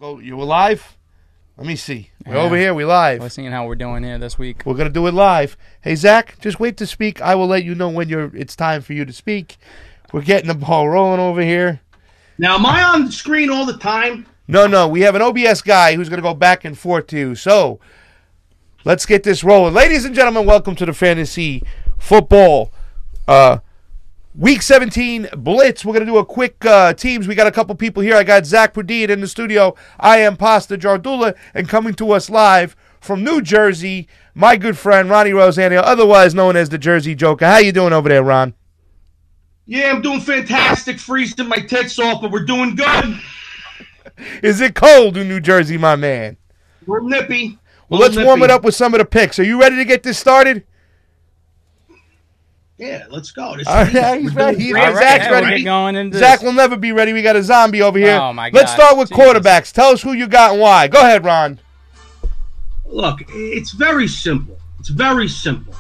Go, you live? Let me see. We're over here. We live. We're seeing how we're doing here this week. We're gonna do it live. Hey Zach, just wait to speak. I will let you know when it's time for you to speak. We're getting the ball rolling over here. Now, am I on the screen all the time? No. We have an OBS guy who's gonna go back and forth to you. So let's get this rolling, ladies and gentlemen. Welcome to the Fantasy Football Week 17 Blitz. We're going to do a quick teams. We got a couple people here. I got Zach Perdine in the studio. I am Pasta Jardula. And coming to us live from New Jersey, my good friend Ronnie Rosanio, otherwise known as the Jersey Joker. How you doing over there, Ron? Yeah, I'm doing fantastic. Freezing my tits off, but we're doing good. Is it cold in New Jersey, my man? We're nippy. Well, let's warm it up with some of the picks. Are you ready to get this started? Yeah, let's go. He's ready. Zach's ready. Going Zach will never be ready. We got a zombie over here. Oh, my God. Let's start with quarterbacks. Tell us who you got and why. Go ahead, Ron. Look, it's very simple. It's very simple.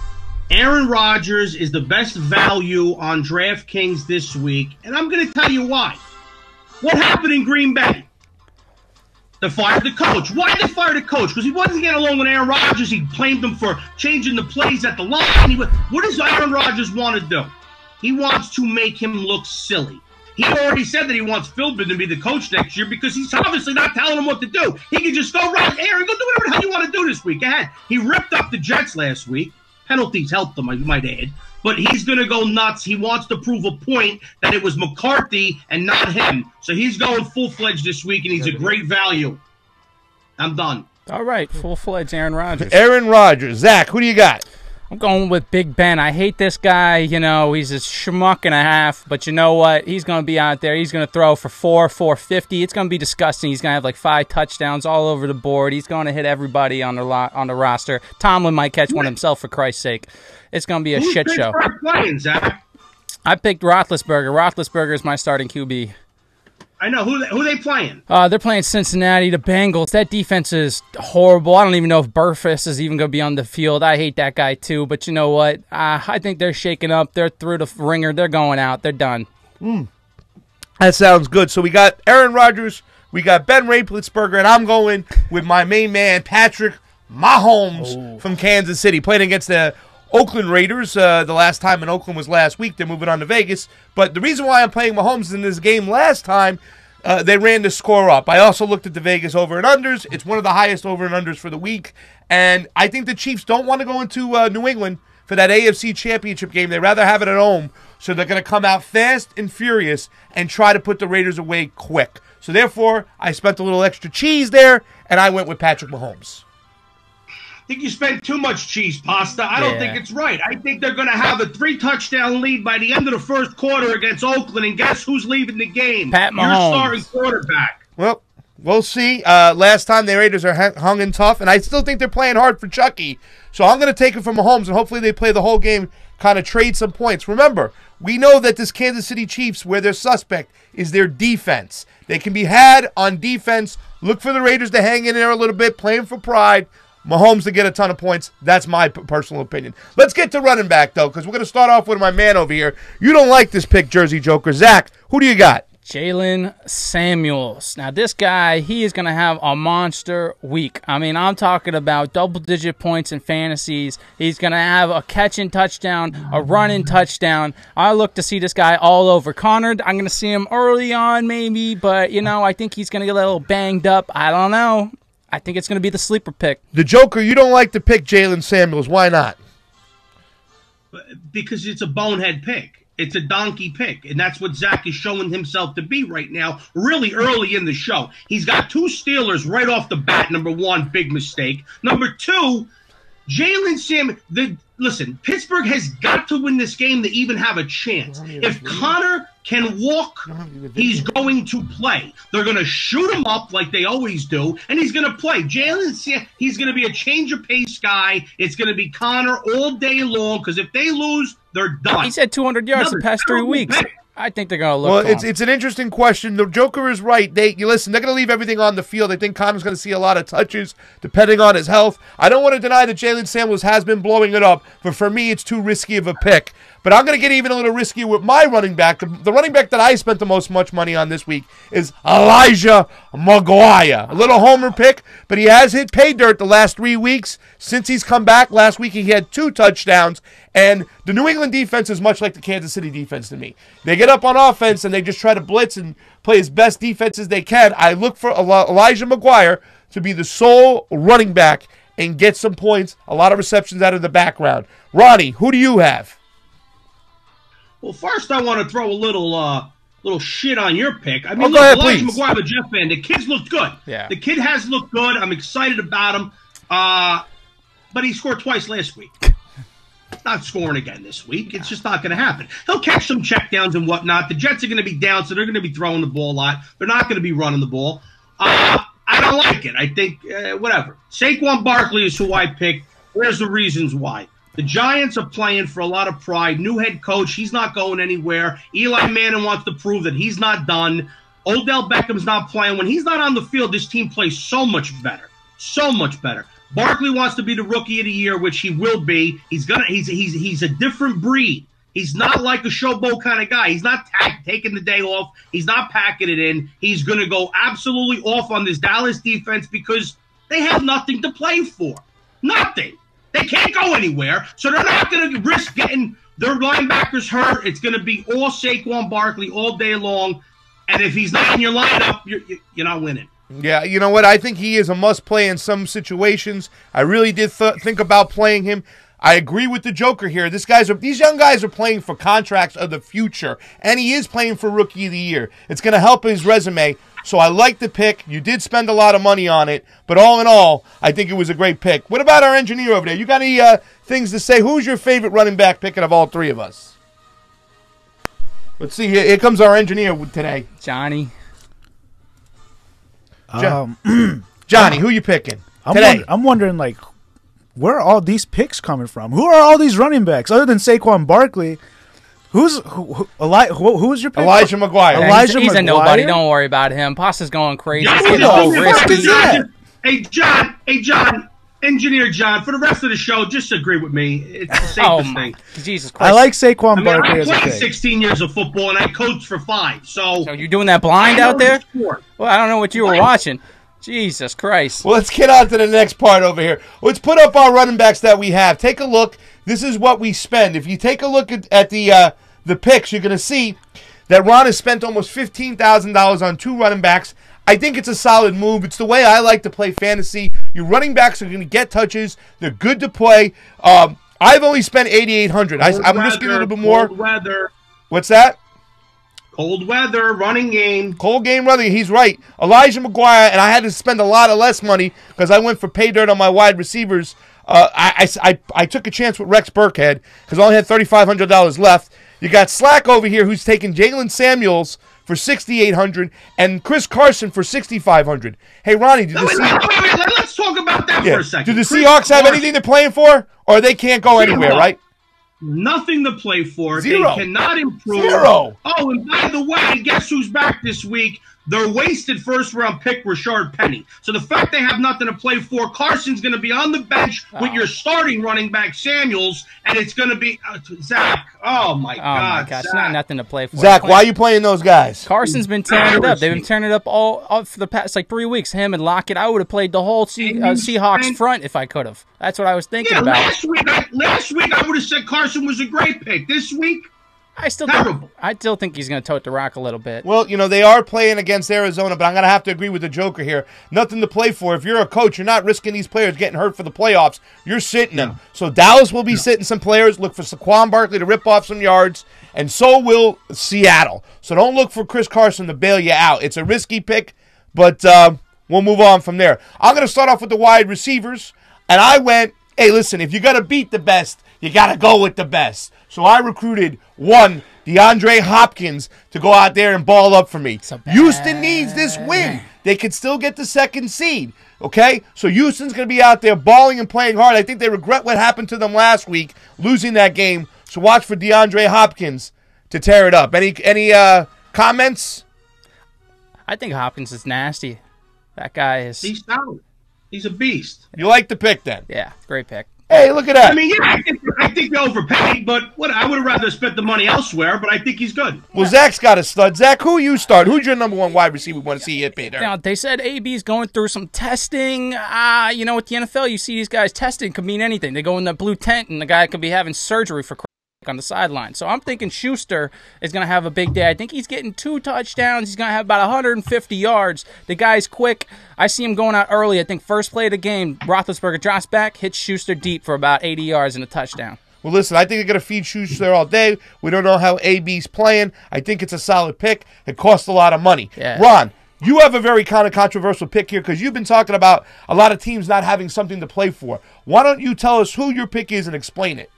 Aaron Rodgers is the best value on DraftKings this week, and I'm going to tell you why. What happened in Green Bay? They fired the coach. Why did they fire the coach? Because he wasn't getting along with Aaron Rodgers. He blamed him for changing the plays at the line. What does Aaron Rodgers want to do? He wants to make him look silly. He already said that he wants Philbin to be the coach next year because he's obviously not telling him what to do. He can just go, right, Aaron, go do whatever the hell you want to do this week. Go ahead. He ripped up the Jets last week. Penalties helped him, I might add. But he's going to go nuts. He wants to prove a point that it was McCarthy and not him. So he's going full-fledged this week, and he's a great value. I'm done. All right, full-fledged Aaron Rodgers. Aaron Rodgers. Zach, who do you got? I'm going with Big Ben. I hate this guy. You know, he's a schmuck and a half. But you know what? He's going to be out there. He's going to throw for 450. It's going to be disgusting. He's going to have like 5 touchdowns all over the board. He's going to hit everybody on the roster. Tomlin might catch one himself, for Christ's sake. It's going to be a shit show. Playing, Zach? I picked Roethlisberger. Roethlisberger is my starting QB. I know. Who they playing? They're playing Cincinnati, the Bengals. That defense is horrible. I don't even know if Burfus is even going to be on the field. I hate that guy too. But you know what? I think they're shaking up. They're through the ringer. They're going out. They're done. That sounds good. So we got Aaron Rodgers. We got Ben Roethlisberger. And I'm going with my main man, Patrick Mahomes from Kansas City, playing against the Oakland Raiders. The last time in Oakland was last week. They're moving on to Vegas. But the reason why I'm playing Mahomes is in this game last time, they ran the score up. I also looked at the Vegas over and unders. It's one of the highest over and unders for the week. And I think the Chiefs don't want to go into New England for that AFC Championship game. They'd rather have it at home. So they're going to come out fast and furious and try to put the Raiders away quick. So therefore, I spent a little extra cheese there, and I went with Patrick Mahomes. I think you spent too much cheese, Pasta. I don't think it's right. I think they're going to have a 3-touchdown lead by the end of the first quarter against Oakland, and guess who's leaving the game? Pat Mahomes. Your starting quarterback. Well, we'll see. Last time the Raiders are hung in tough, and I still think they're playing hard for Chucky. So I'm going to take it from Mahomes, and hopefully they play the whole game, kind of trade some points. Remember, we know that this Kansas City Chiefs, where their suspect is their defense. They can be had on defense. Look for the Raiders to hang in there a little bit, playing for pride. Mahomes to get a ton of points. That's my personal opinion. Let's get to running back, though, because we're going to start off with my man over here. You don't like this pick, Jersey Joker. Zach, who do you got? Jalen Samuels. Now, this guy, he is going to have a monster week. I mean, I'm talking about double-digit points in fantasies. He's going to have a catching touchdown, a running touchdown. I look to see this guy all over. Connor, I'm going to see him early on maybe, but, you know, I think he's going to get a little banged up. I don't know. I think it's going to be the sleeper pick. The Joker, you don't like to pick Jalen Samuels. Why not? Because it's a bonehead pick. It's a donkey pick, and that's what Zach is showing himself to be right now, really early in the show. He's got 2 Steelers right off the bat. Number 1, big mistake. Number 2, Jalen Samuels. Listen, Pittsburgh has got to win this game to even have a chance. If Connor can walk, he's going to play. They're going to shoot him up like they always do, and he's going to play. He's going to be a change of pace guy. It's going to be Connor all day long, because if they lose, they're done. He's had 200 yards the past 3 weeks. I think they're going to look. Well, it's an interesting question. The Joker is right. Listen, they're going to leave everything on the field. I think Connor's going to see a lot of touches depending on his health. I don't want to deny that Jalen Samuels has been blowing it up, but for me, it's too risky of a pick. But I'm going to get even a little riskier with my running back. The running back that I spent the most much money on this week is Elijah McGuire. A little homer pick, but he has hit pay dirt the last 3 weeks. Since he's come back, last week he had 2 touchdowns. And the New England defense is much like the Kansas City defense to me. They get up on offense and they just try to blitz and play as best defense as they can. I look for Elijah McGuire to be the sole running back and get some points, a lot of receptions out of the background. Ronnie, who do you have? Well, first I want to throw a little shit on your pick. I mean, go ahead, Elijah please. McGuire, the Jeff fan, the kid's looked good. Yeah. The kid has looked good. I'm excited about him. But he scored twice last week. Not scoring again this week. It's just not going to happen. He'll catch some checkdowns and whatnot. The Jets are going to be down, so they're going to be throwing the ball a lot. They're not going to be running the ball. I don't like it. I think, whatever. Saquon Barkley is who I picked. There's the reasons why. The Giants are playing for a lot of pride. New head coach. He's not going anywhere. Eli Manning wants to prove that he's not done. Odell Beckham's not playing. When he's not on the field, this team plays so much better. So much better. Barkley wants to be the rookie of the year, which he will be. He's a different breed. He's not like a showboat kind of guy. He's not taking the day off. He's not packing it in. He's going to go absolutely off on this Dallas defense because they have nothing to play for. Nothing. They can't go anywhere, so they're not going to risk getting their linebackers hurt. It's going to be all Saquon Barkley all day long, and if he's not in your lineup, you're not winning. Yeah, you know what? I think he is a must-play in some situations. I really did think about playing him. I agree with the Joker here. These young guys are playing for contracts of the future, and he is playing for Rookie of the Year. It's going to help his resume, so I like the pick. You did spend a lot of money on it, but all in all, I think it was a great pick. What about our engineer over there? You got any things to say? Who's your favorite running back pick out of all three of us? Let's see. Here comes our engineer today. Johnny. Johnny, who you picking today? I'm wondering, like, where are all these picks coming from? Who are all these running backs other than Saquon Barkley? Who's your pick? Elijah McGuire. He's a nobody. Don't worry about him. Pasta's going crazy. Yeah, He's getting all risky. Hey, John, Engineer John, for the rest of the show, just agree with me. It's the safest thing. Jesus Christ. I like Saquon Barkley I as a played pick. 16 years of football, and I coached for 5. So you're doing that blind out there? Well, I don't know what you were watching. Jesus Christ. Well, let's get on to the next part over here. Let's put up our running backs that we have. Take a look. This is what we spend. If you take a look at the picks, you're going to see that Ron has spent almost $15,000 on 2 running backs. I think it's a solid move. It's the way I like to play fantasy. Your running backs are going to get touches. They're good to play. I've only spent $8,800. I'm risking a little bit more. Cold weather. What's that? Cold weather, running game. Cold game running. He's right. Elijah McGuire, and I had to spend a lot of less money because I went for pay dirt on my wide receivers. I took a chance with Rex Burkhead because I only had $3,500 left. You got Slack over here who's taking Jalen Samuels for $6,800 and Chris Carson for $6,500. Hey, Ronnie, let's talk about that for a second. Do the Seahawks have anything to play for, or they can't go anywhere, right? Nothing to play for. Zero. They cannot improve. Zero. Oh, and by the way, guess who's back this week? Their wasted first-round pick, Rashard Penny. So the fact they have nothing to play for, Carson's going to be on the bench with your starting running back, Samuels, and it's going to be Zach. Oh, my God. My gosh, not nothing to play for. Zach, why are you playing those guys? Carson's been tearing it up. They've been tearing it up all for the past 3 weeks. Him and Lockett. I would have played the whole Seahawks front if I could have. That's what I was thinking about. Last week I would have said Carson was a great pick. This week, I still think he's going to tote the rock a little bit. Well, they are playing against Arizona, but I'm going to have to agree with the Joker here. Nothing to play for. If you're a coach, you're not risking these players getting hurt for the playoffs. You're sitting them. So Dallas will be sitting some players. Look for Saquon Barkley to rip off some yards, and so will Seattle. So don't look for Chris Carson to bail you out. It's a risky pick, but we'll move on from there. I'm going to start off with the wide receivers, and I went, hey, listen, if you're going to beat the best, you got to go with the best. So I recruited DeAndre Hopkins to go out there and ball up for me. Houston needs this win. They could still get the 2nd seed, okay? So Houston's going to be out there balling and playing hard. I think they regret what happened to them last week, losing that game. So watch for DeAndre Hopkins to tear it up. Any comments? I think Hopkins is nasty. That guy is... He's solid. He's a beast. You like the pick then? Yeah, great pick. Hey, look at that. I mean, yeah, I think they overpaid, but I would have rather spent the money elsewhere, but I think he's good. Well, Zach's got a stud. Zach, who you start? Who's your number one wide receiver we want to see hit paid? Now, they said AB's going through some testing. You know, with the NFL, you see these guys testing could mean anything. They go in the blue tent, and the guy could be having surgery for on the sideline. So I'm thinking Schuster is going to have a big day. I think he's getting 2 touchdowns. He's going to have about 150 yards. The guy's quick. I see him going out early. I think first play of the game, Roethlisberger drops back, hits Schuster deep for about 80 yards and a touchdown. Well, listen, I think they're going to feed Schuster all day. We don't know how AB's playing. I think it's a solid pick. It costs a lot of money. Yeah. Ron, you have a very kind of controversial pick here because you've been talking about a lot of teams not having something to play for. Why don't you tell us who your pick is and explain it?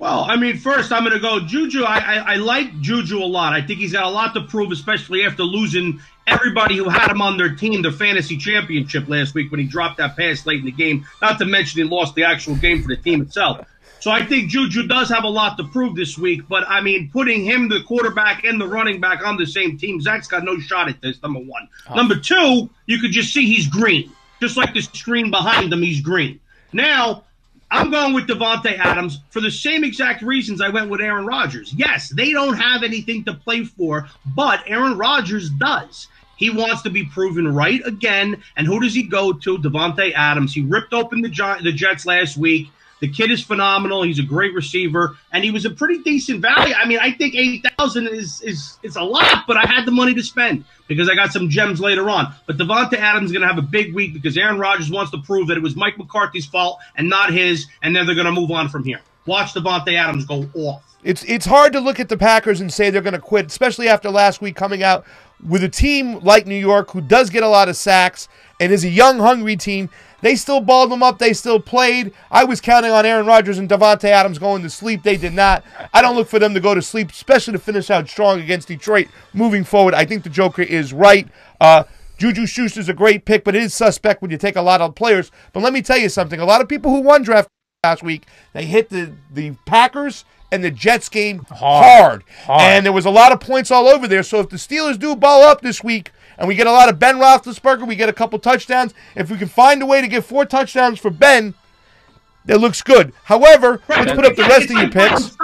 Well, I mean, first I'm going to go Juju. I like Juju a lot. I think he's got a lot to prove, especially after losing everybody who had him on their team, the fantasy championship last week when he dropped that pass late in the game. Not to mention he lost the actual game for the team itself. So I think Juju does have a lot to prove this week. But, I mean, putting him, the quarterback, and the running back on the same team, Zach's got no shot at this, number one. Number two, you could just see he's green. Just like the screen behind him, he's green. Now, I'm going with Davante Adams for the same exact reasons I went with Aaron Rodgers. Yes, they don't have anything to play for, but Aaron Rodgers does. He wants to be proven right again. And who does he go to? Davante Adams. He ripped open the Jets last week. The kid is phenomenal. He's a great receiver, and he was a pretty decent value. I mean, I think $8,000 is a lot, but I had the money to spend because I got some gems later on. But Davante Adams is going to have a big week because Aaron Rodgers wants to prove that it was Mike McCarthy's fault and not his, and then they're going to move on from here. Watch Davante Adams go off. It's hard to look at the Packers and say they're going to quit, especially after last week coming out with a team like New York who does get a lot of sacks and is a young, hungry team. They still balled them up. They still played. I was counting on Aaron Rodgers and Davante Adams going to sleep. They did not. I don't look for them to go to sleep, especially to finish out strong against Detroit moving forward. I think the Joker is right. Juju Schuster's a great pick, but it is suspect when you take a lot of players. But let me tell you something. A lot of people who won draft last week, they hit the Packers and the Jets game hard. And there was a lot of points all over there. So if the Steelers do ball up this week, and we get a lot of Ben Roethlisberger, we get a couple touchdowns. If we can find a way to get 4 touchdowns for Ben, that looks good. However, let's put up the rest of your picks.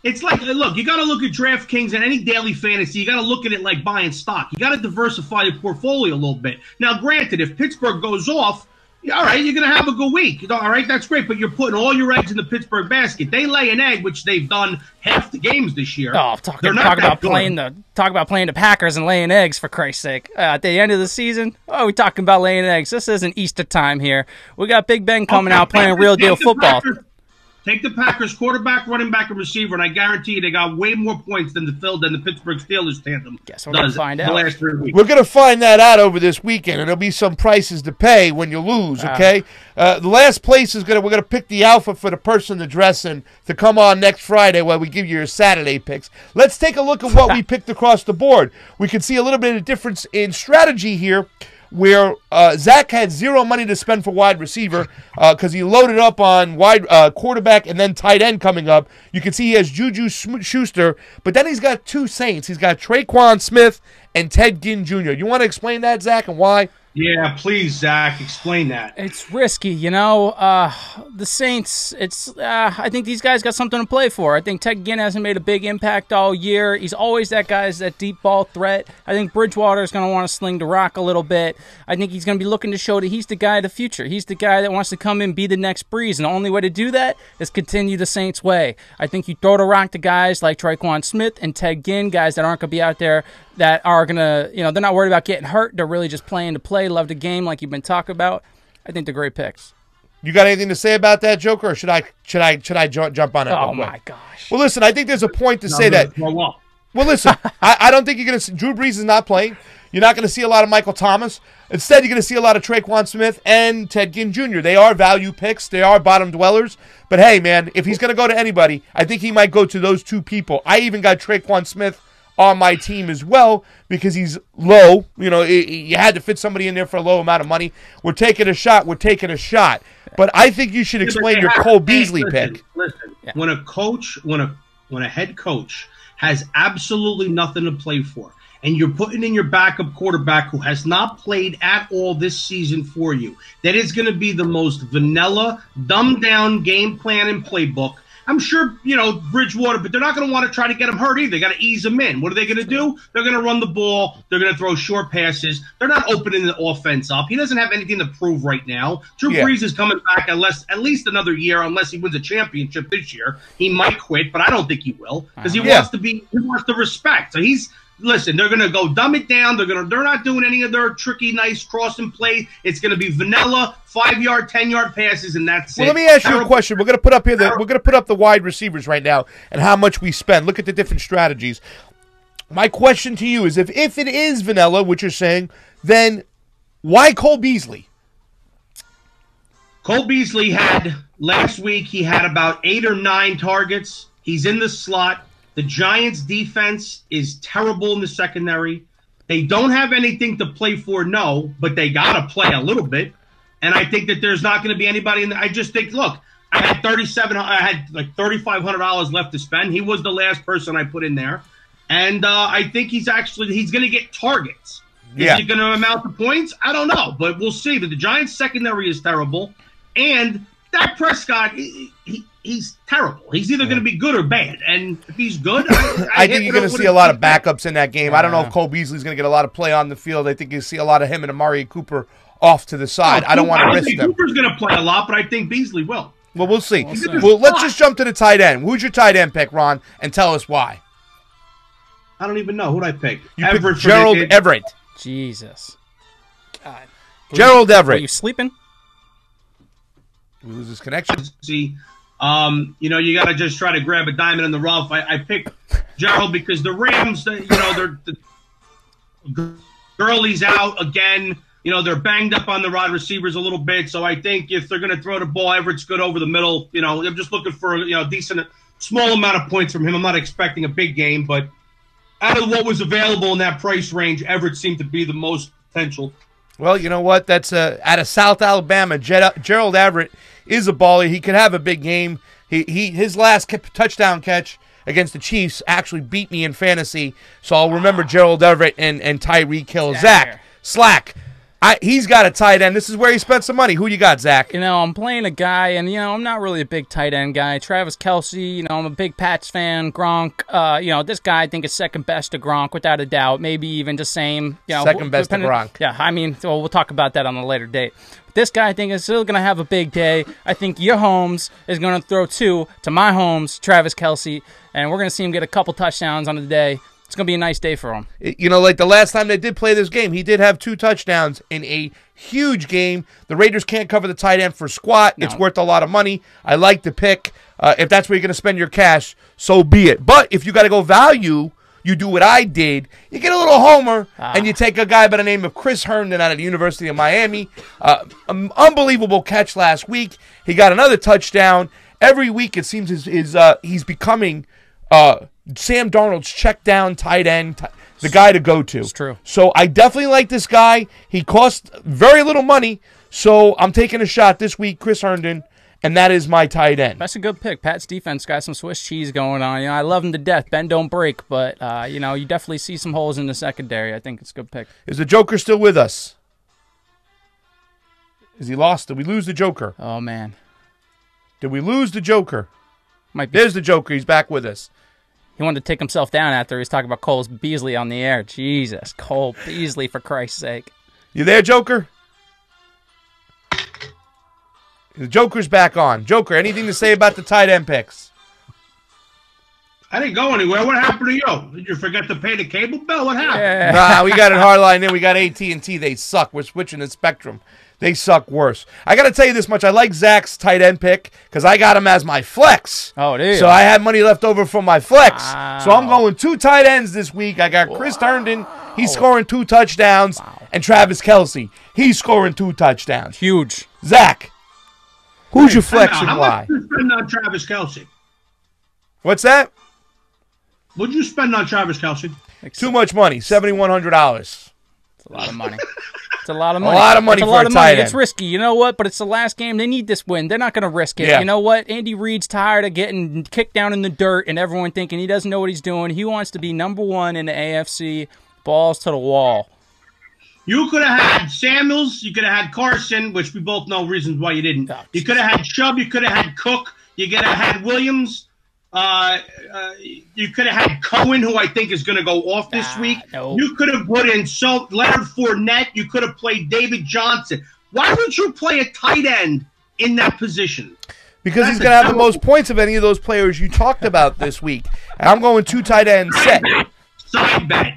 It's like, look, you got to look at DraftKings and any daily fantasy. You got to look at it like buying stock. You got to diversify your portfolio a little bit. Now, granted, if Pittsburgh goes off, all right, you're going to have a good week. All right, that's great, but you're putting all your eggs in the Pittsburgh basket. They lay an egg, which they've done half the games this year. Oh, talk about playing the Packers and laying eggs, for Christ's sake. At the end of the season, we're talking about laying eggs. This isn't Easter time here. We got Big Ben coming out playing real deal football. Take the Packers quarterback, running back, and receiver, and I guarantee you they got way more points than the Pittsburgh Steelers tandem. Guess we're going to find out. The last 3 weeks. We're going to find that out over this weekend, and there'll be some prices to pay when you lose, okay? The last place is we're going to pick the alpha for the person to dress in to come on next Friday while we give you your Saturday picks. Let's take a look at what we picked across the board. We can see a little bit of difference in strategy here, where Zach had 0 money to spend for wide receiver because he loaded up on wide quarterback and then tight end coming up. You can see he has Juju Schuster, but then he's got 2 Saints. He's got Traquan Smith and Ted Ginn Jr. You want to explain that, Zach, and why? Yeah, please, Zach, explain that. It's risky, you know. The Saints, I think these guys got something to play for. I think Ted Ginn hasn't made a big impact all year. He's always that deep ball threat. I think Bridgewater is going to want to sling the rock a little bit. I think he's going to be looking to show that he's the guy of the future. He's the guy that wants to come in, be the next Breeze, and the only way to do that is continue the Saints' way. I think you throw the rock to guys like Traquan Smith and Ted Ginn, guys that aren't going to be out there that are going to, they're not worried about getting hurt. They're really just playing to play, love the game like you've been talking about. I think they're great picks. You got anything to say about that, Joker, or should I jump on it? Oh, my gosh. Well, listen, I think there's a point to say that. Well, listen, I don't think you're going to – Drew Brees is not playing. You're not going to see a lot of Michael Thomas. Instead, you're going to see a lot of Traquan Smith and Ted Ginn Jr. They are value picks. They are bottom dwellers. But, hey, man, if he's going to go to anybody, I think he might go to those 2 people. I even got Traquan Smith on my team as well because he's low. You had to fit somebody in there for a low amount of money. We're taking a shot. But I think you should explain your Cole Beasley pick. Listen, yeah. When a head coach has absolutely nothing to play for, and you're putting in your backup quarterback who has not played at all this season for you, that is going to be the most vanilla, dumbed-down game plan and playbook. I'm sure, Bridgewater, but they're not going to want to try to get him hurt either. They got to ease him in. What are they going to do? They're going to run the ball. They're going to throw short passes. They're not opening the offense up. He doesn't have anything to prove right now. Drew Brees is coming back at least another year, unless he wins a championship this year. He might quit, but I don't think he will because he wants the respect. So listen, they're going to go dumb it down. They're not doing any of their tricky, nice crossing play. It's going to be vanilla 5-yard, 10-yard passes, and that's it. Well, let me ask you a question. We're going to put up the wide receivers right now and how much we spend. Look at the different strategies. My question to you is, if it is vanilla, which you're saying, then why Cole Beasley? Cole Beasley last week, he had about 8 or 9 targets. He's in the slot. The Giants' defense is terrible in the secondary. They don't have anything to play for, no, but they got to play a little bit. And I think that there's not going to be anybody in there. I just think, look, I had like $3,500 left to spend. He was the last person I put in there. And I think he's going to get targets. Is he going to amount to points? I don't know, but we'll see. But the Giants' secondary is terrible. And Dak Prescott, he's terrible. He's either going to be good or bad. And if he's good, I think you're going to see a lot of backups in that game. I don't know if Cole Beasley's going to get a lot of play on the field. I think you'll see a lot of him and Amari Cooper off to the side. I don't want to risk them. Cooper's going to play a lot, but I think Beasley will. Well, we'll see. Well, let's just jump to the tight end. Who's your tight end pick, Ron, and tell us why? I don't even know. Who'd I pick? You picked Gerald Everett. Jesus. God. Gerald Everett. Are you sleeping? Did we lose his connection? See, you got to just try to grab a diamond in the rough. I picked Gerald because the Rams, Gurley's out again. They're banged up on the wide receivers a little bit. So I think if they're going to throw the ball, Everett's good over the middle. I'm just looking for a decent, small amount of points from him. I'm not expecting a big game, but out of what was available in that price range, Everett seemed to be the most potential. Well, you know what? That's out of South Alabama. Gerald Everett is a baller. He could have a big game. His last touchdown catch against the Chiefs actually beat me in fantasy, so I'll remember Gerald Everett and Tyreek Hill. Zach, Slack. He's got a tight end. This is where he spent some money. Who you got, Zach? I'm playing a guy, and, I'm not really a big tight end guy. Travis Kelce, I'm a big Pats fan. Gronk, this guy I think is second best to Gronk, without a doubt. Maybe even the same. Second best to Gronk. Yeah, we'll talk about that on a later date. But this guy I think is still going to have a big day. I think your Holmes is going to throw 2 to my Holmes, Travis Kelce, and we're going to see him get a couple touchdowns on the day. It's going to be a nice day for him. Like the last time they did play this game, he did have 2 touchdowns in a huge game. The Raiders can't cover the tight end for squat. No. It's worth a lot of money. I like the pick. If that's where you're going to spend your cash, so be it. But if you got to go value, you do what I did. You get a little homer, and you take a guy by the name of Chris Herndon out of the University of Miami. Unbelievable catch last week. He got another touchdown. Every week it seems he's becoming Sam Darnold's check down tight end, the guy to go to. It's true. So I definitely like this guy. He costs very little money, so I'm taking a shot this week, Chris Herndon, and that is my tight end. That's a good pick. Pat's defense got some Swiss cheese going on. I love him to death. Bend don't break, but you definitely see some holes in the secondary. I think it's a good pick. Is the Joker still with us? Is he lost? Did we lose the Joker? Oh man, did we lose the Joker? Might be. There's the Joker. He's back with us. He wanted to take himself down after he was talking about Cole Beasley on the air. Jesus, Cole Beasley, for Christ's sake. You there, Joker? The Joker's back on. Joker, anything to say about the tight end picks? I didn't go anywhere. What happened to you? Did you forget to pay the cable bill? What happened? Yeah. Nah, we got it hardline in. We got AT&T. They suck. We're switching the Spectrum. They suck worse. I got to tell you this much. I like Zach's tight end pick because I got him as my flex. Oh, dude. So I had money left over from my flex. Wow. So I'm going 2 tight ends this week. I got Chris Herndon. He's scoring 2 touchdowns. Wow. And Travis Kelce. He's scoring 2 touchdowns. Huge. Zach, who's your flex and why? How much did you spend on Travis Kelce? What's that? What did you spend on Travis Kelce? Too much money. $7,100. It's a lot of money. It's a lot of money. A lot of money for a tight end. It's risky. You know what? But it's the last game. They need this win. They're not going to risk it. Yeah. You know what? Andy Reid's tired of getting kicked down in the dirt and everyone thinking he doesn't know what he's doing. He wants to be number 1 in the AFC. balls to the wall. You could have had Samuels. You could have had Carson, which we both know reasons why you didn't. You could have had Chubb. You could have had Cook. You could have had Williams. You could have had Cohen, who I think is going to go off this week. No. You could have put in Leonard Fournette. You could have played David Johnson. Why would you play a tight end in that position? Because he's going to have the most points of any of those players you talked about this week. And I'm going 2 tight ends set. Side bet.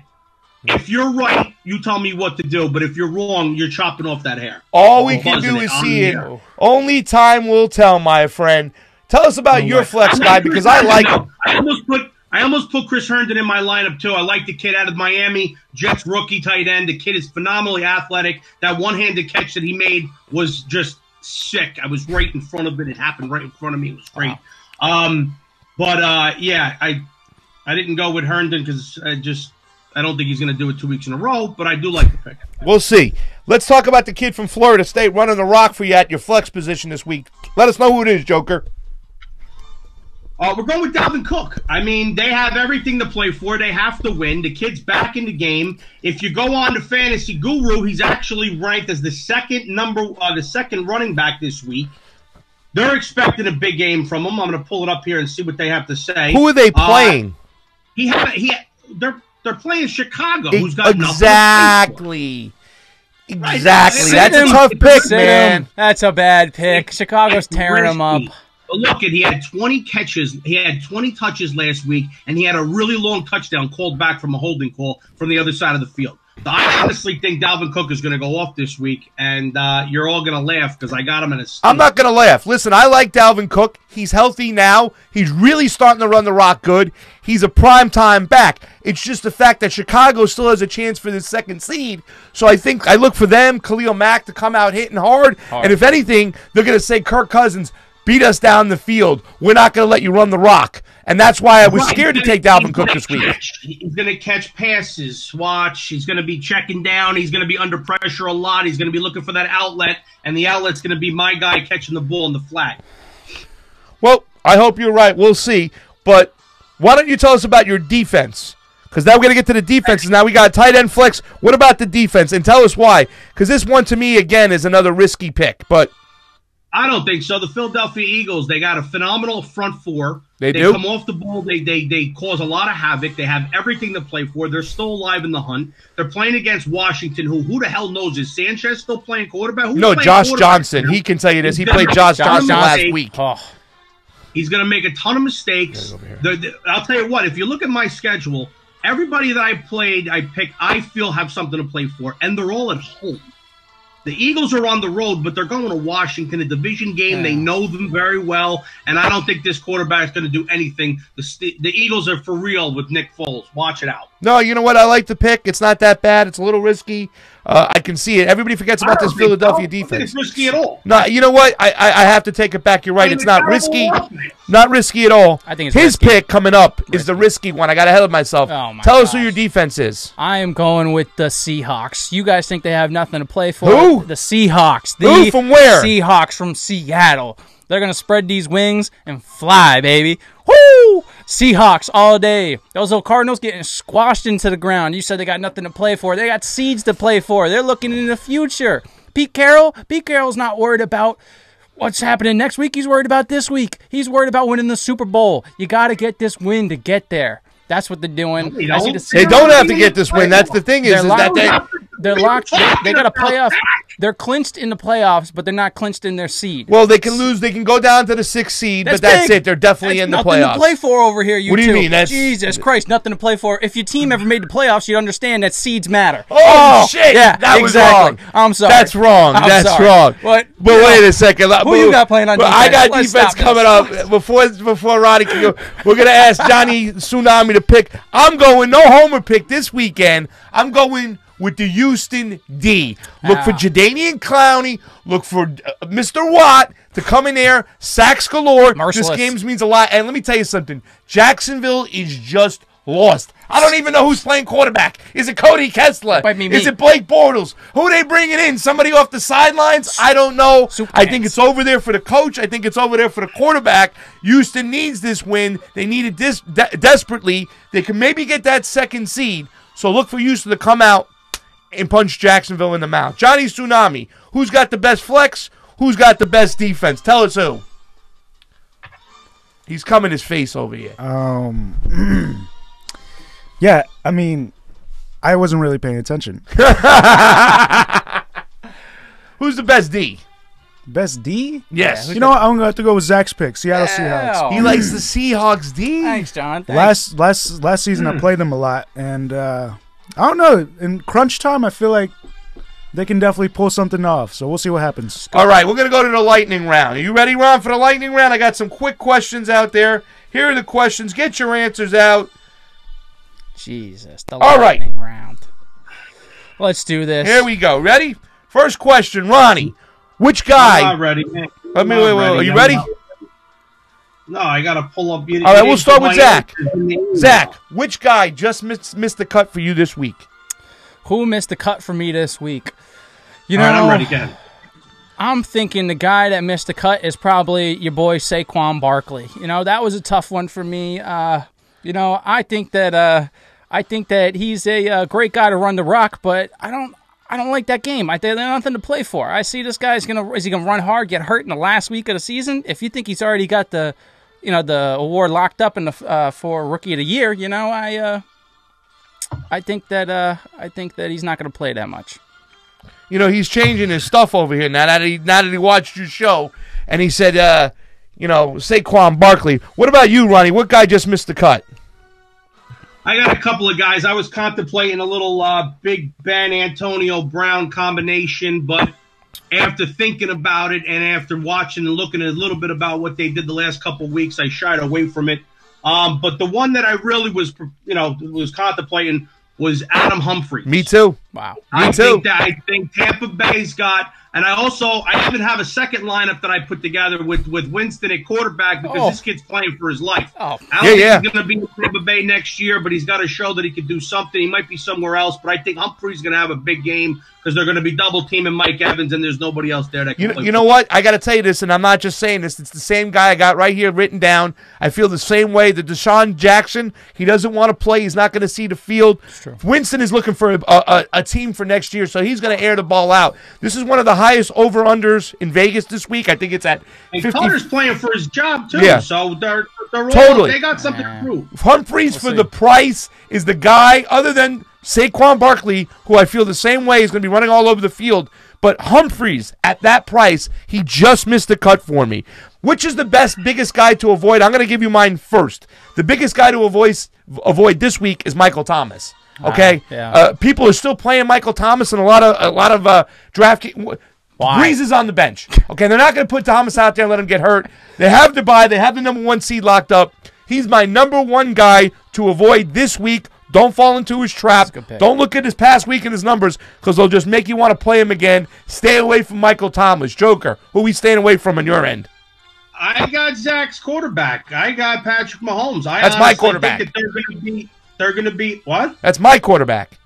If you're right, you tell me what to do. But if you're wrong, you're chopping off that hair. All we can do is see it. Only time will tell, my friend. Tell us about your flex guy, because I like him. I almost put Chris Herndon in my lineup, too. I like the kid out of Miami, Jets rookie tight end. The kid is phenomenally athletic. That one-handed catch that he made was just sick. I was right in front of it. It happened right in front of me. It was great. Yeah, I didn't go with Herndon because I don't think he's going to do it 2 weeks in a row, but I do like the pick. We'll see. Let's talk about the kid from Florida State running the rock for you at your flex position this week. Let us know who it is, Joker. We're going with Dalvin Cook. I mean, they have everything to play for. They have to win. The kid's back in the game. If you go on to Fantasy Guru, he's actually ranked as the second running back this week. They're expecting a big game from him. I'm going to pull it up here and see what they have to say. Who are they playing? They're playing Chicago, who's got exactly. Exactly. Right. That's a tough pick, man. That's a bad pick. Chicago's tearing him up. But look, he had 20 catches. He had 20 touches last week, and he had a really long touchdown called back from a holding call from the other side of the field. So I honestly think Dalvin Cook is going to go off this week, and you're all going to laugh because I got him in a steal. I'm not going to laugh. Listen, I like Dalvin Cook. He's healthy now. He's really starting to run the rock good. He's a primetime back. It's just the fact that Chicago still has a chance for the second seed. So I think I look for them, Khalil Mack, to come out hitting hard. And if anything, they're going to say, Kirk Cousins, beat us down the field. We're not going to let you run the rock. And that's why I was scared to take Dalvin Cook this week. He's going to catch passes. Watch. He's going to be checking down. He's going to be under pressure a lot. He's going to be looking for that outlet. And the outlet's going to be my guy catching the ball in the flat. Well, I hope you're right. We'll see. But why don't you tell us about your defense? Because now we're going to get to the defenses. Now we got a tight end flex. What about the defense? And tell us why. Because this one, to me, again, is another risky pick. But I don't think so. The Philadelphia Eagles, they got a phenomenal front four. They do. Come off the ball. They cause a lot of havoc. They have everything to play for. They're still alive in the hunt. They're playing against Washington, who the hell knows? Is Sanchez still playing quarterback? No, Josh Johnson. He can tell you this. He played Josh Johnson last week. Oh. He's going to make a ton of mistakes. I'll tell you what, if you look at my schedule, everybody that I picked, I feel have something to play for, and they're all at home. The Eagles are on the road, but they're going to Washington, a division game. They know them very well, and I don't think this quarterback is going to do anything. The Eagles are for real with Nick Foles. Watch it out. No, you know what? I like the pick. It's not that bad. It's a little risky. I can see it. Everybody forgets about this Philadelphia defense. I don't think it's risky at all. No, you know what? I have to take it back. You're right. It's not risky. Not risky at all. I think it's his risky. pick coming up is the risky one. I got ahead of myself. Tell us who your defense is. I am going with the Seahawks. You guys think they have nothing to play for? Who? The Seahawks. Who from where? Seahawks from Seattle. They're going to spread these wings and fly, baby. Woo! Seahawks all day. Those little Cardinals getting squashed into the ground. You said they got nothing to play for. They got seeds to play for. They're looking in the future. Pete Carroll's not worried about what's happening next week. He's worried about this week. He's worried about winning the Super Bowl. You got to get this win to get there. That's what they're doing. They don't have to get this win. That's the thing is that they're locked. They got a playoff. They're clinched in the playoffs, but they're not clinched in their seed. Well, they can lose. They can go down to the 6th seed, but that's it. They're definitely in the playoffs. Nothing to play for over here. What do you mean? Jesus Christ, nothing to play for. If your team ever made the playoffs, you'd understand that seeds matter. Oh shit! Yeah, that was exactly. wrong. I'm sorry. That's wrong. I'm sorry. Wrong. But wait a second. Who you got playing on defense? I got defense coming up. Before Roddy can go, we're gonna ask Johnny Tsunami to pick. I'm going no homer pick this weekend. I'm going with the Houston D. Look for Jadeveon Clowney. Look for Mr. Watt to come in there. Sacks galore. Merciless. This game means a lot. And let me tell you something. Jacksonville is just lost. I don't even know who's playing quarterback. Is it Cody Kessler? Is it Blake Bortles? Who are they bringing in? Somebody off the sidelines? I don't know. I think it's over there for the coach. I think it's over there for the quarterback. Houston needs this win. They need it desperately. They can maybe get that second seed. So look for Houston to come out and punch Jacksonville in the mouth. Johnny Tsunami, who's got the best flex? Who's got the best defense? Tell us who. He's coming his face over here. Yeah, I mean, I wasn't really paying attention. Who's the best D? Best D? Yes. You know what? I'm going to have to go with Zach's pick. Seattle Seahawks. He likes the Seahawks D. Thanks, John. Thanks. Last season, I played them a lot, and I don't know. In crunch time, I feel like they can definitely pull something off. So we'll see what happens. All right, we're going to go to the lightning round. Are you ready, Ron, for the lightning round? I got some quick questions out there. Here are the questions. Get your answers out. Jesus, the All right. lightning round. Let's do this. Here we go. Ready? First question, Ronnie. Which guy? I'm not ready, man. Wait. Are you ready? No, I got to pull up. All right, we'll start with Zach. Zach, which guy just missed the cut for you this week? Who missed the cut for me this week? You All know, right, I'm ready again. I'm thinking the guy that missed the cut is probably your boy Saquon Barkley. You know, that was a tough one for me. You know, I think that he's a great guy to run the rock, but I don't like that game. there's nothing to play for. I see this guy's is he gonna run hard, get hurt in the last week of the season? If you think he's already got the award locked up in the for Rookie of the Year, you know, I think that he's not gonna play that much. You know, he's changing his stuff over here now that he watched your show, and he said, Saquon Barkley. What about you, Ronnie? What guy just missed the cut? I got a couple of guys. I was contemplating a little Big Ben Antonio Brown combination, but after thinking about it and after watching and looking a little bit about what they did the last couple of weeks, I shied away from it. But the one that I really was contemplating was Adam Humphries. Me too. Wow. Me too. I think Tampa Bay's got, and I even have a second lineup that I put together with Winston at quarterback because this kid's playing for his life. Oh. I don't think he's going to be in Tampa Bay next year, but he's got to show that he can do something. He might be somewhere else, but I think Humphries is going to have a big game because they're going to be double teaming Mike Evans, and there's nobody else there that can play. You know what? I got to tell you this, and I'm not just saying this. It's the same guy I got right here written down. I feel the same way. The Deshaun Jackson, he doesn't want to play. He's not going to see the field. Winston is looking for a team for next year, so he's going to air the ball out. This is one of the highest over-unders in Vegas this week. I think it's at 50. Carter's playing for his job, too, so they're totally. They got something to prove. Humphries for the price is the guy, other than Saquon Barkley, who I feel the same way is going to be running all over the field. But Humphries, at that price, he just missed the cut for me. Which is the biggest guy to avoid? I'm going to give you mine first. The biggest guy to avoid this week is Michael Thomas. Okay, people are still playing Michael Thomas in a lot of draft. Breeze is on the bench. Okay, they're not going to put Thomas out there and let him get hurt. They have the bye. They have the number 1 seed locked up. He's my number 1 guy to avoid this week. Don't fall into his trap. Don't look at his past week and his numbers because they'll just make you want to play him again. Stay away from Michael Thomas. Joker, who are we staying away from on your end? I got Zach's quarterback. I got Patrick Mahomes. That's my quarterback. Think that they're going to be what? That's my quarterback.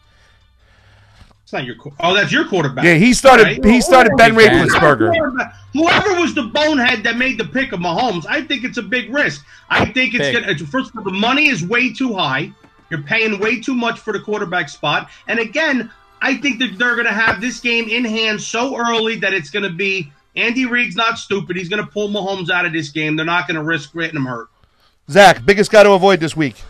It's not your. Oh, that's your quarterback. Yeah, he started. Right? He started Ben Roethlisberger. Whoever was the bonehead that made the pick of Mahomes, I think it's a big risk. I think it's going to. First of all, the money is way too high. You're paying way too much for the quarterback spot. And again, I think that they're going to have this game in hand so early that it's going to be Andy Reid's not stupid. He's going to pull Mahomes out of this game. They're not going to risk getting him hurt. Zach, biggest guy to avoid this week.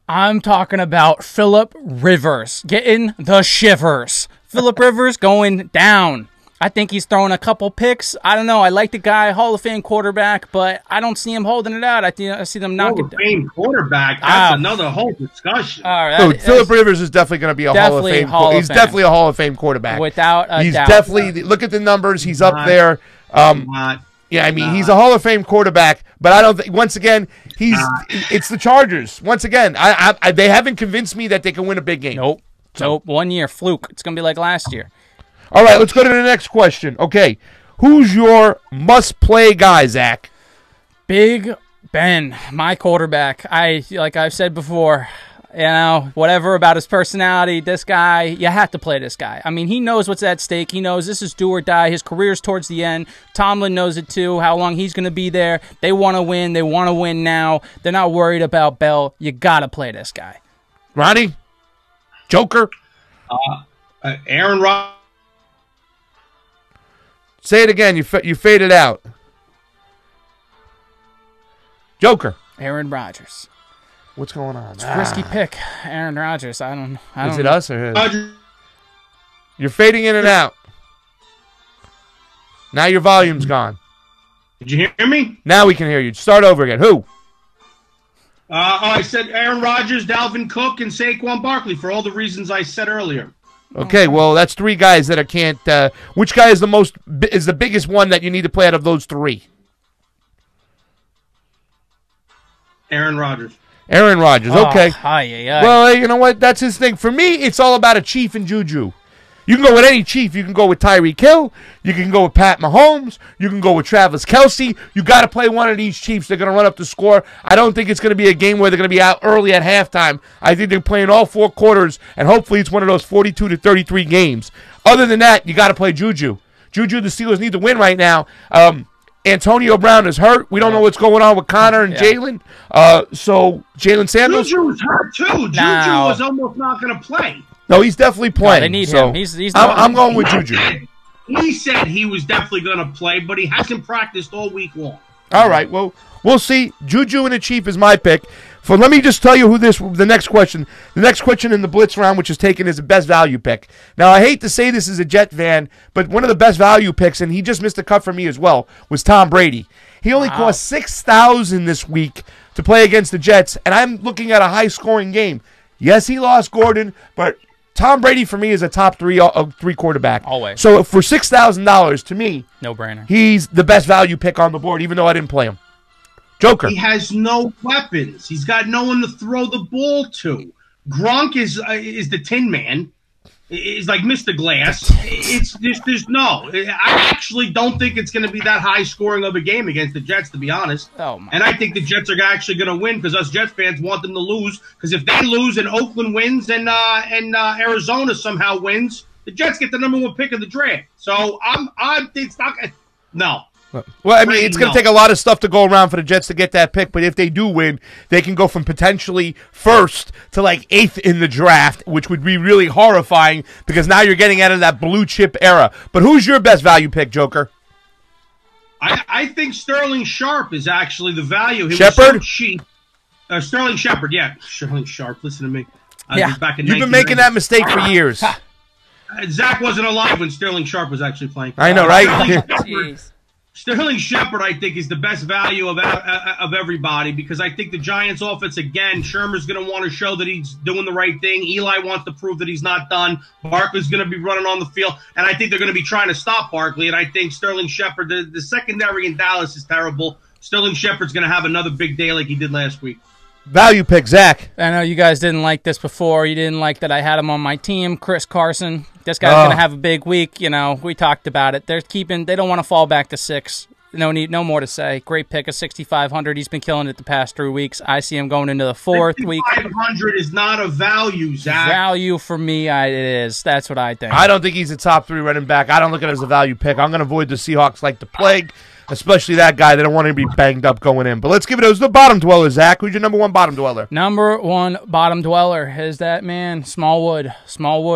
I'm talking about Phillip Rivers getting the shivers. Phillip Rivers going down. I think he's throwing a couple picks. I don't know. I like the guy, Hall of Fame quarterback, but I don't see him holding it out. I see them knocking. Hall of Fame quarterback. That's another whole discussion. All right, Phillip Rivers is definitely going to be a Hall of Fame. He's definitely a Hall of Fame quarterback. Without a doubt. Definitely. Look at the numbers. He's up there. Yeah, I mean, he's a Hall of Fame quarterback, but I don't think, once again, it's the Chargers. Once again, they haven't convinced me that they can win a big game. Nope. 1 year fluke. It's going to be like last year. All right, let's go to the next question. Okay, who's your must-play guy, Zach? Big Ben, my quarterback. Like I've said before, whatever about his personality, this guy, you have to play this guy. I mean, he knows what's at stake. He knows this is do or die. His career's towards the end. Tomlin knows it too, how long he's going to be there. They want to win. They want to win now. They're not worried about Bell. You got to play this guy. Ronnie? Joker. Aaron Rodgers. Say it again. You faded out. Joker. Aaron Rodgers. What's going on? It's a risky pick. Aaron Rodgers. I don't Is it us or his? Rodgers. You're fading in and out. Now your volume's gone. Did you hear me? Now we can hear you. Start over again. Who? I said Aaron Rodgers, Dalvin Cook, and Saquon Barkley for all the reasons I said earlier. Okay, well, that's three guys that can't. Which guy is the biggest one that you need to play out of those three? Aaron Rodgers. Aaron Rodgers. Okay. Well, you know what? That's his thing. For me, it's all about a Chief and Juju. You can go with any Chief. You can go with Tyreek Hill. You can go with Pat Mahomes. You can go with Travis Kelce. You got to play one of these Chiefs. They're going to run up the score. I don't think it's going to be a game where they're going to be out early at halftime. I think they're playing all four quarters, and hopefully it's one of those 42-33 games. Other than that, you got to play Juju. Juju, the Steelers need to win right now. Antonio Brown is hurt. We don't know what's going on with Connor and Jalen. So Jalen Sanders. Juju was hurt too. Juju was almost not going to play. No, he's definitely playing. They need him. I'm going with Juju. He said he was definitely going to play, but he hasn't practiced all week long. All right, well, we'll see. Juju and the Chief is my pick. Let me just tell you who the next question in the Blitz round, which is taken as the best value pick. Now, I hate to say this as a Jet fan, but one of the best value picks, and he just missed a cut for me as well, was Tom Brady. He only cost $6,000 this week to play against the Jets, and I'm looking at a high-scoring game. Yes, he lost Gordon, but Tom Brady for me is a top three quarterback. Always. So for $6,000, to me, no brainer. He's the best value pick on the board, even though I didn't play him. Joker. He has no weapons. He's got no one to throw the ball to. Gronk is the Tin Man. Is like Mr. Glass. There's no. I actually don't think it's going to be that high scoring of a game against the Jets, to be honest. And I think the Jets are actually going to win because us Jets fans want them to lose. Because if they lose and Oakland wins and Arizona somehow wins, the Jets get the number one pick of the draft. So it's not. No. Well, I mean, it's going to take a lot of stuff to go around for the Jets to get that pick, but if they do win, they can go from potentially first to like 8th in the draft, which would be really horrifying because now you're getting out of that blue chip era. But who's your best value pick, Joker? I think Sterling Sharp is actually the value. He Shepard? was so cheap. Sterling Shepard, yeah. Sterling Sharp, listen to me. Back in You've been making that mistake for years. Zach wasn't alive when Sterling Sharp was actually playing. I know, right? Sterling Shepard, I think, is the best value of everybody because I think the Giants' offense, again, Shermer's going to want to show that he's doing the right thing. Eli wants to prove that he's not done. Barkley's going to be running on the field, and I think they're going to be trying to stop Barkley, and I think Sterling Shepard, the secondary in Dallas is terrible. Sterling Shepard's going to have another big day like he did last week. Value pick, Zach. I know you guys didn't like this before. You didn't like that I had him on my team. Chris Carson. This guy's going to have a big week. You know, we talked about it. They don't want to fall back to 6. No more to say. Great pick of 6,500. He's been killing it the past 3 weeks. I see him going into the 4th week. 6,500 is not a value, Zach. Value for me, it is. That's what I think. I don't think he's a top 3 running back. I don't look at it as a value pick. I'm going to avoid the Seahawks like the plague, especially that guy. They don't want him to be banged up going in. But let's give it to the bottom dweller, Zach. Who's your number 1 bottom dweller? Number 1 bottom dweller is that man, Smallwood.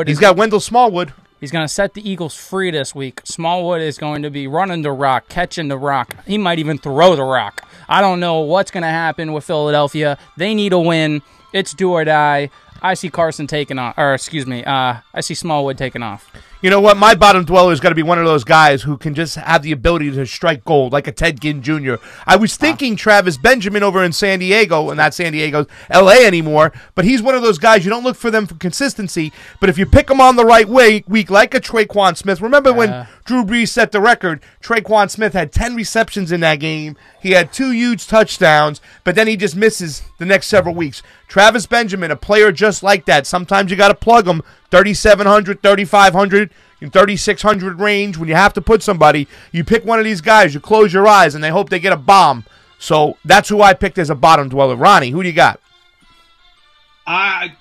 He's got Wendell Smallwood. He's going to set the Eagles free this week. Smallwood is going to be running the rock, catching the rock. He might even throw the rock. I don't know what's going to happen with Philadelphia. They need a win. It's do or die. I see Carson taking off. Or, excuse me, I see Smallwood taking off. You know what? My bottom dweller is going to be one of those guys who can just have the ability to strike gold, like a Ted Ginn Jr. I was thinking Travis Benjamin over in San Diego, and not San Diego, L.A. anymore, but he's one of those guys, you don't look for them for consistency, but if you pick them on the right week, like a Traquan Smith, remember when Drew Brees set the record, Traquan Smith had 10 receptions in that game, he had 2 huge touchdowns, but then he just misses the next several weeks. Travis Benjamin, a player just like that, sometimes you got to plug him, 3,700, 3,500, in 3,600 range. When you have to put somebody, you pick one of these guys, you close your eyes, and they hope they get a bomb. So that's who I picked as a bottom dweller. Ronnie, who do you got?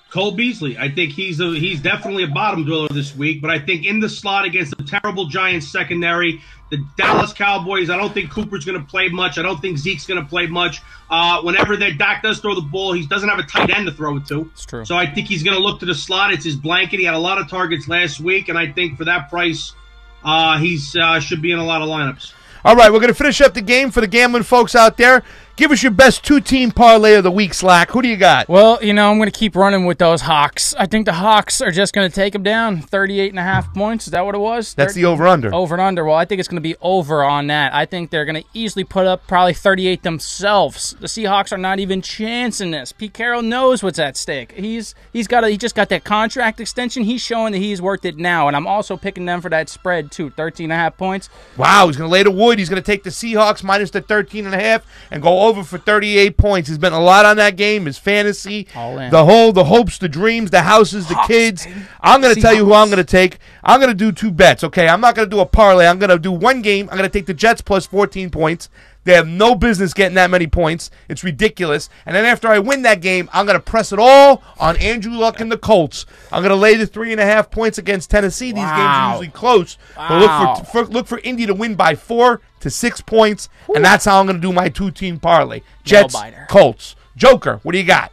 Cole Beasley. I think he's definitely a bottom dweller this week, but I think in the slot against the terrible Giants secondary, the Dallas Cowboys, I don't think Cooper's going to play much. I don't think Zeke's going to play much. Whenever Dak does throw the ball, he doesn't have a tight end to throw it to. It's true. So I think he's going to look to the slot. It's his blanket. He had a lot of targets last week, and I think for that price, he should be in a lot of lineups. All right, we're going to finish up the game for the gambling folks out there. Give us your best two-team parlay of the week, Slack. Who do you got? Well, I'm going to keep running with those Hawks. I think the Hawks are just going to take them down 38.5 points. Is that what it was? That's the over-under. Over and under. Well, I think it's going to be over on that. I think they're going to easily put up probably 38 themselves. The Seahawks are not even chancing this. Pete Carroll knows what's at stake. He just got that contract extension. He's showing that he's worth it now, and I'm also picking them for that spread too, 13.5 points. Wow, he's going to lay the wood. He's going to take the Seahawks minus the 13.5 and go over for 38 points. He's been a lot on that game. His fantasy, the hopes, the dreams, the houses, the kids. I'm going to tell you who I'm going to take. I'm going to do two bets, okay? I'm not going to do a parlay. I'm going to do one game. I'm going to take the Jets plus 14 points. They have no business getting that many points. It's ridiculous. And then after I win that game, I'm going to press it all on Andrew Luck and the Colts. I'm going to lay the 3.5 points against Tennessee. These games are usually close. But look for Indy to win by 4 to 6 points, and that's how I'm going to do my two-team parlay. Jets, Colts. Joker, what do you got?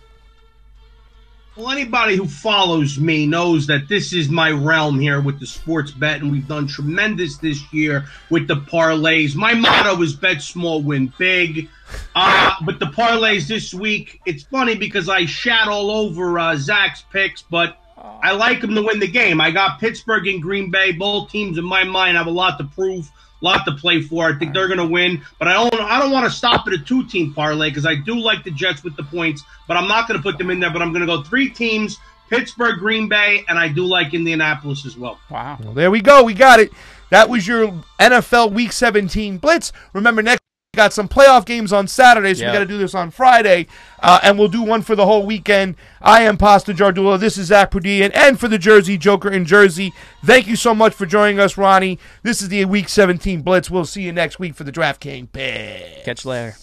Well, anybody who follows me knows that this is my realm here with the sports bet, and we've done tremendous this year with the parlays. My motto is bet small, win big. But the parlays this week, it's funny because I shat all over Zach's picks, but I like him to win the game. I got Pittsburgh and Green Bay. Both teams, in my mind, have a lot to prove. Lot to play for. I think they're going to win, but I don't want to stop at a two-team parlay because I do like the Jets with the points, but I'm not going to put them in there. But I'm going to go three teams: Pittsburgh, Green Bay, and I do like Indianapolis as well. Wow! Well, there we go. We got it. That was your NFL Week 17 blitz. Remember, next we got some playoff games on Saturday, so we got to do this on Friday, and we'll do one for the whole weekend. I am Pasta Jardula. This is Zach Prudian, and for the Jersey Joker in Jersey, thank you so much for joining us, Ronnie. This is the Week 17 blitz. We'll see you next week for the DraftKings Picks. Catch you later.